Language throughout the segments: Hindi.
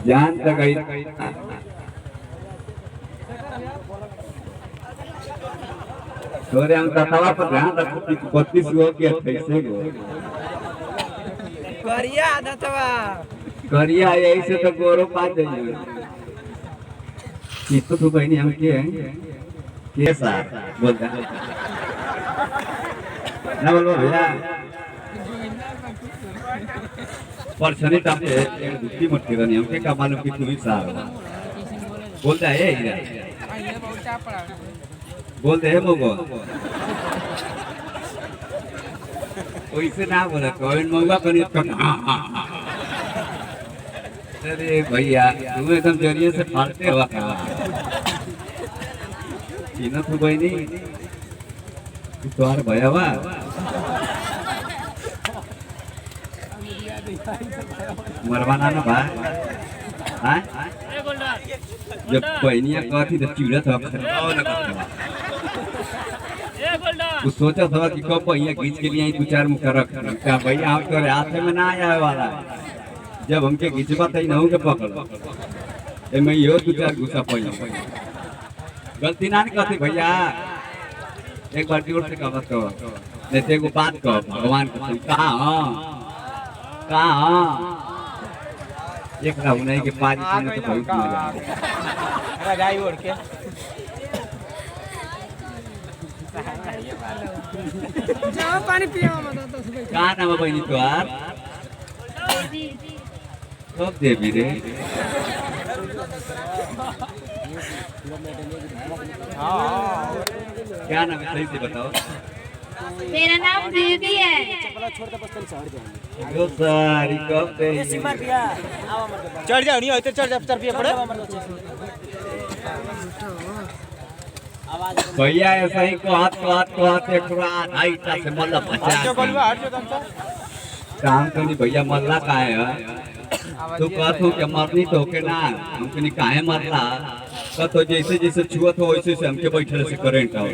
जान तक गई तोरे हम तवा पर ध्यान रखो कि 32 गो के 28 गो करिया दतवा करिया ऐसे तो गोरो पा जाइए इसको तो बहनी हम के हैं के साथ बोलता ना बोलो भैया पर सने टाइम पे दुखी मत करनी हम के का मालूम कि तू ही साथ बोलता है बोलते हैं मोगो वैसे ना बोला कौन मोगा करी अरे भैया तुम एकदम जरिए से फाड़ते हो तीनों तो भाई नहीं तो यार भैया वा मरवाना ना भाई हाँ जब बहनिया कहती तो चिड़ा था कुछ सोचा था कि कब भैया खींच के लिए 2-4 मुखा रख क्या भैया हम तो हाथ में ना आया वाला जब हमके खींचवा तई ना के पकड़ मैं यो 2-4 घुसा पई गलती ना कहती भैया एक बार जोर से कहत कहो नहीं तो एगो बात कहो भगवान को कहाँ एक ना उन्हीं के पानी पीने तो बहुत मजा गाय ओढ़ के जाओ पानी पियो मत कहाँ नाम है बहनी तुहार कब देवी रे क्या नाम है सही से बताओ मेरा नाम दीदी है यो सारी कब दे चढ़ जाओ नहीं होते चढ़ पिए पड़े भैया ऐसा ही को हाथ एक ढाई टा से मतलब 50 काम करनी भैया मरला काहे है तू कहत हो कि मरनी तो के ना हम कनी काहे मरला तो जैसे जैसे छुअत हो वैसे से हमके बैठले से करंट आओ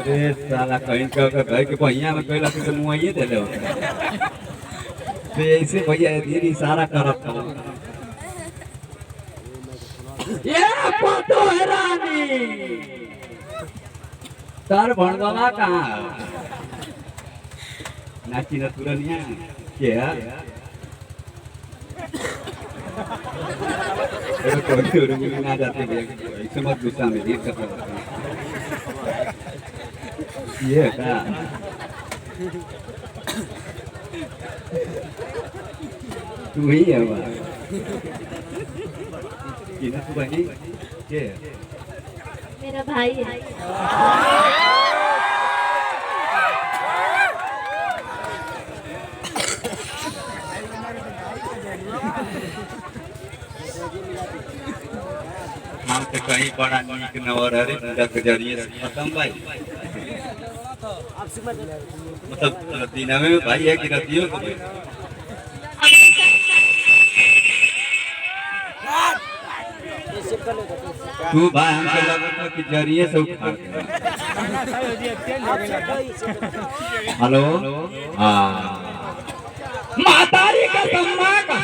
अरे साला कहीं का घर के भैया में कहला कि मुंह ये देले हो तो ऐसे भैया धीरे इशारा करत हो ये फोटो है रानी तार भणवाला कहाँ नाची न तुरनिया क्या तो ना जाते ऐसे मत गुस्सा में देख सकते ये का तू ही है वाह कि ना तू बनी के मेरा भाई है तो कहीं बड़ा नीक नवर है पूजा के जरिए से खत्म भाई मतलब दिन में भाई है कि रतियों को भाई तू भाई हमको लगा कि जरिए से उठा हेलो हाँ मातारी का सम्मान का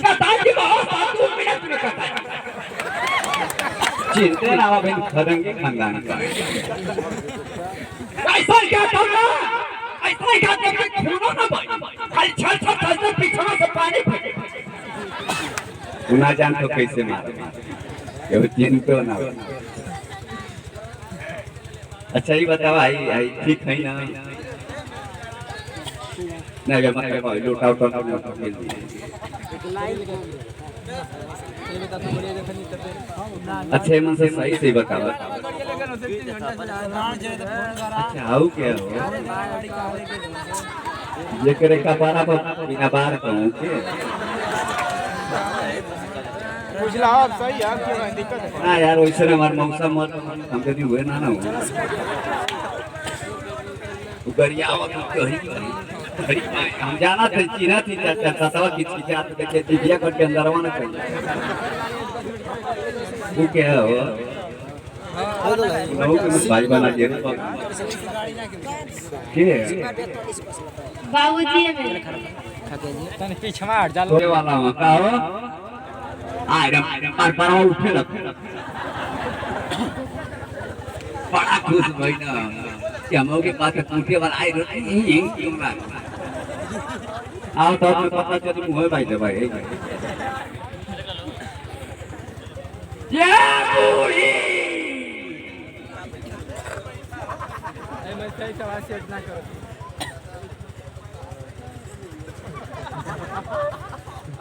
कतारी बहुत 2 मिनट में कतारी चिंते ना बहन खरंगे खानदान का ऐसा क्या करना ऐसा क्या करना खूनो ना भाई खाली छल पीछे से पानी फेंके गुना जान तो कैसे मारे ये चिंतो ना अच्छा ही बताओ आई ठीक है ना नहीं जब मैं भाई लूटा उठा खेल अच्छे मन से सही से बताओ अच्छा आओ क्या हो ये करे का बारा बिना बार कहूं के पूछ ला आप सही है क्यों दिक्कत है ना यार वैसे हमार मौसम मत हम कभी हुए ना हो उगरिया वक्त कही हम जाना थे चीना थी तवा किसी के हाथ देखे दिव्या करके अंदर आना चाहिए वो क्या हो लोग के भाई बना दिए के बाबूजी है मेरे तने पीछे में हट जा लो वाला का हो बार बार उठे बड़ा खुश भाई ना कि हम लोग के पास पूछे वाला आए आओ तो पता चल मुँह भाई दे भाई ये बूढ़ी मैं सही सवाल से ना करो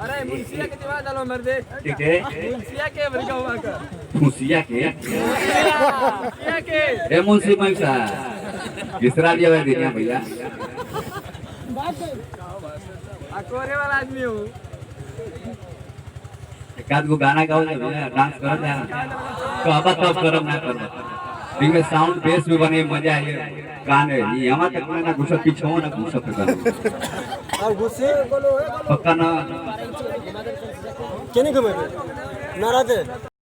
अरे मुंशिया के दिमाग डालो मर दे ठीक है मुंशिया के बरका हुआ कर मुंशिया के ए मुंशी पैसा किसरा लिया है देखिए भैया अकोरे वाला आदमी हूँ एक आध गो गाना गाओ जब डांस करो जाना कहबा तब करो ना करो इनमें साउंड बेस भी बने मजा आए गाने ये हमारा तक ना घुसा पीछे ना घुसा पे और गुस्से बोलो पक्का ना केने घुमे नाराज है